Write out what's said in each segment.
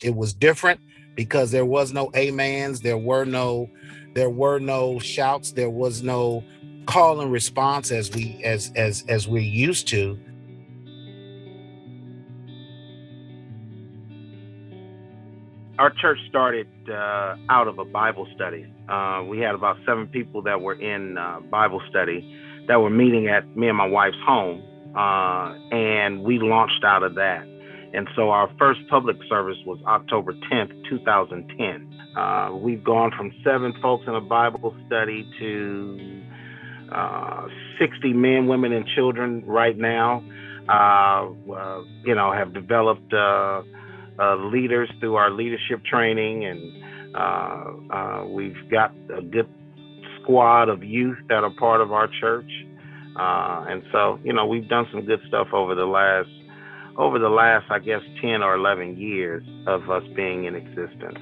It was different because there was no amens, there were no shouts, there was no call and response as we're used to. Our church started out of a Bible study. We had about 7 people that were in Bible study that were meeting at me and my wife's home, and we launched out of that. And so our first public service was October 10th, 2010. We've gone from 7 folks in a Bible study to 60 men, women, and children right now. Have developed leaders through our leadership training, and we've got a good squad of youth that are part of our church. And so, we've done some good stuff over the last, I guess, 10 or 11 years of us being in existence.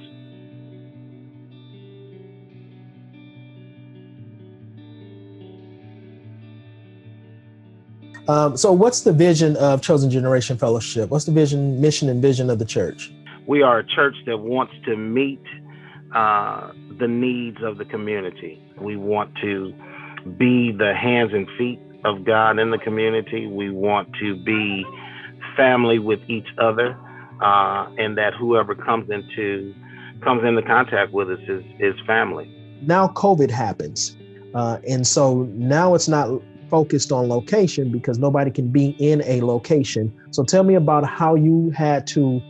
So what's the vision of Chosen Generation Fellowship? What's the vision, mission, and vision of the church? We are a church that wants to meet the needs of the community. We want to be the hands and feet of God in the community. We want to be family with each other, and that whoever comes into contact with us is family. Now COVID happens, and so now it's not focused on location because nobody can be in a location. So tell me about how you had to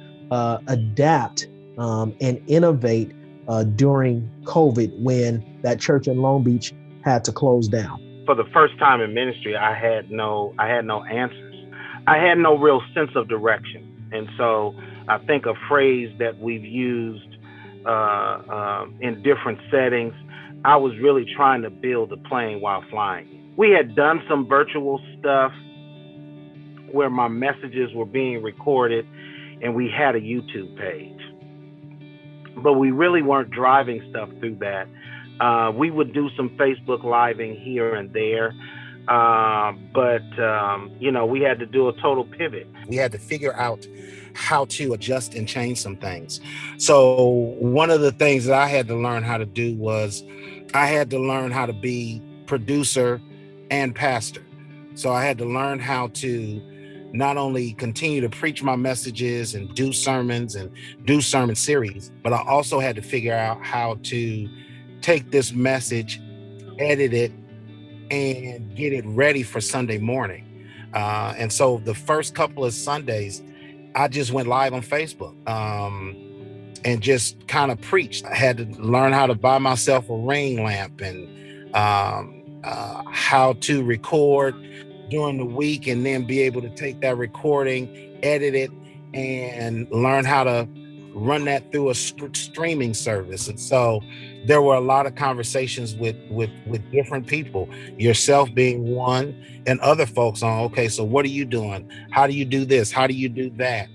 adapt and innovate during COVID when that church in Long Beach had to close down. For the first time in ministry, I had no answers. I had no real sense of direction. And so I think a phrase that we've used in different settings, I was really trying to build a plane while flying. We had done some virtual stuff where my messages were being recorded, and we had a YouTube page. But we really weren't driving stuff through that. We would do some Facebook living here and there. But we had to do a total pivot. We had to figure out how to adjust and change some things. So one of the things that I had to learn how to do was I had to learn how to be producer and pastor. So I had to learn how to not only continue to preach my messages and do sermons and do sermon series, but I also had to figure out how to take this message, edit it, and get it ready for Sunday morning. And so the first couple of Sundays, I just went live on Facebook and just kind of preached. I had to learn how to buy myself a ring lamp and how to record during the week, and then be able to take that recording, edit it, and learn how to run that through a streaming service. And so there were a lot of conversations with different people, yourself being one, and other folks on, okay, so what are you doing? How do you do this? How do you do that?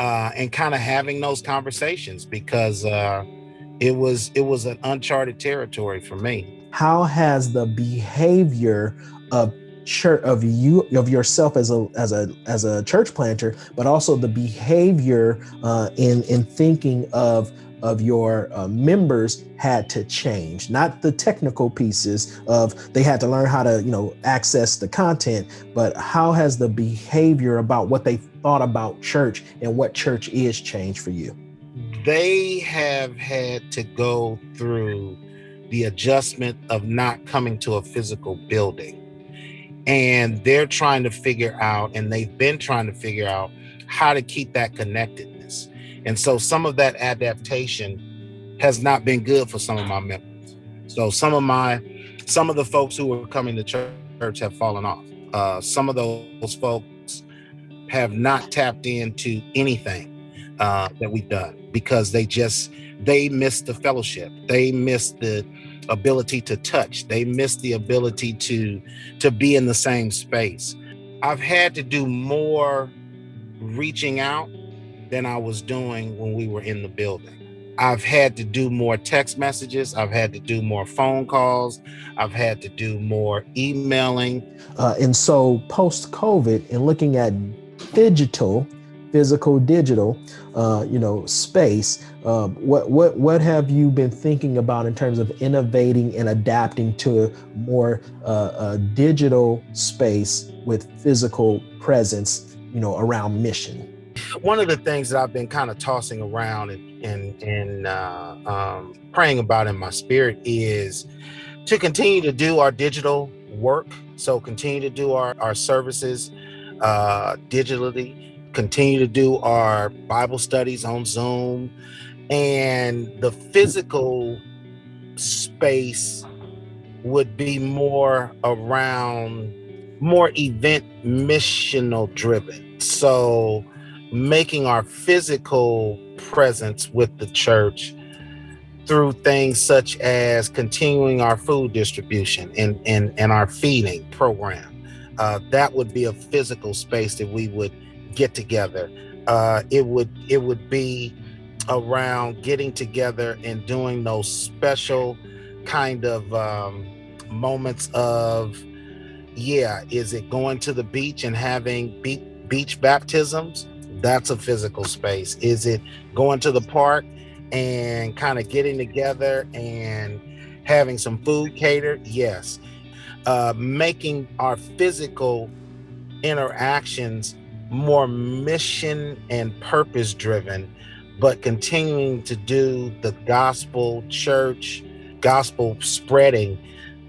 And kind of having those conversations, because it was an uncharted territory for me. How has the behavior of church of yourself as a church planter, but also the behavior in thinking of your members had to change? Not the technical pieces of they had to learn how to access the content, but how has the behavior about what they thought about church and what church is changed for you? They have had to go through the adjustment of not coming to a physical building. And they're trying to figure out, and they've been trying to figure out how to keep that connectedness. And so some of that adaptation has not been good for some of my members. So some of the folks who were coming to church have fallen off. Some of those folks have not tapped into anything that we've done, because they missed the fellowship. They missed the ability to touch. They missed the ability to be in the same space. I've had to do more reaching out than I was doing when we were in the building. I've had to do more text messages. I've had to do more phone calls. I've had to do more emailing. And so post-COVID and looking at digital, physical, digital, space. What have you been thinking about in terms of innovating and adapting to more digital space with physical presence, around mission? One of the things that I've been kind of tossing around and praying about in my spirit is to continue to do our digital work. So continue to do our services digitally, continue to do our Bible studies on Zoom, and the physical space would be more around more event missional driven. So making our physical presence with the church through things such as continuing our food distribution and our feeding program. That would be a physical space that we would get together. It would be around getting together and doing those special kind of moments of, is it going to the beach and having beach baptisms? That's a physical space. Is it going to the park and kind of getting together and having some food catered? Yes. Making our physical interactions more mission and purpose driven, but continuing to do the gospel church, gospel spreading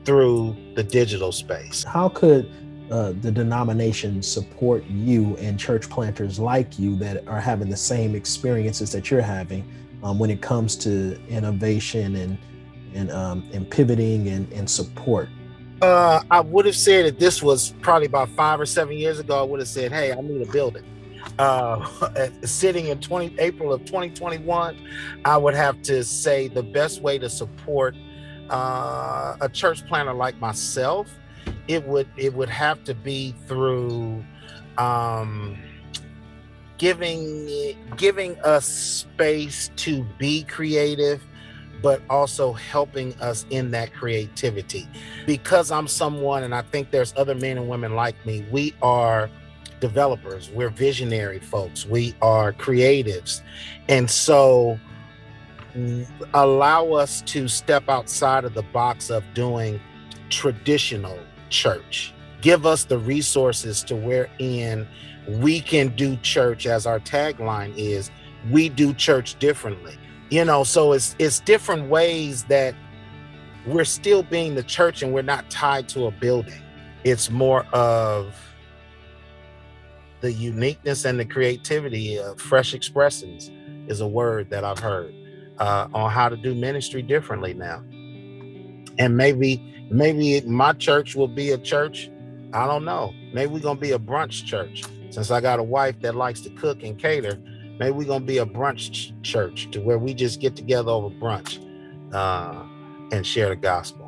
through the digital space. How could the denomination support you and church planters like you that are having the same experiences that you're having when it comes to innovation and pivoting and support? I would have said that this was probably about 5 or 7 years ago. I would have said, "Hey, I need a building." Sitting in April of 2021, I would have to say the best way to support a church planter like myself, it would have to be through giving us space to be creative, but also helping us in that creativity. Because I'm someone, and I think there's other men and women like me, we are developers, we're visionary folks, we are creatives. And so allow us to step outside of the box of doing traditional church. Give us the resources to wherein we can do church, as our tagline is, we do church differently. So it's different ways that we're still being the church and we're not tied to a building. It's more of the uniqueness and the creativity of fresh expressions is a word that I've heard on how to do ministry differently now. And maybe my church will be a church. I don't know. Maybe we're going to be a brunch church. Since I got a wife that likes to cook and cater, maybe we're going to be a brunch church to where we just get together over brunch and share the gospel.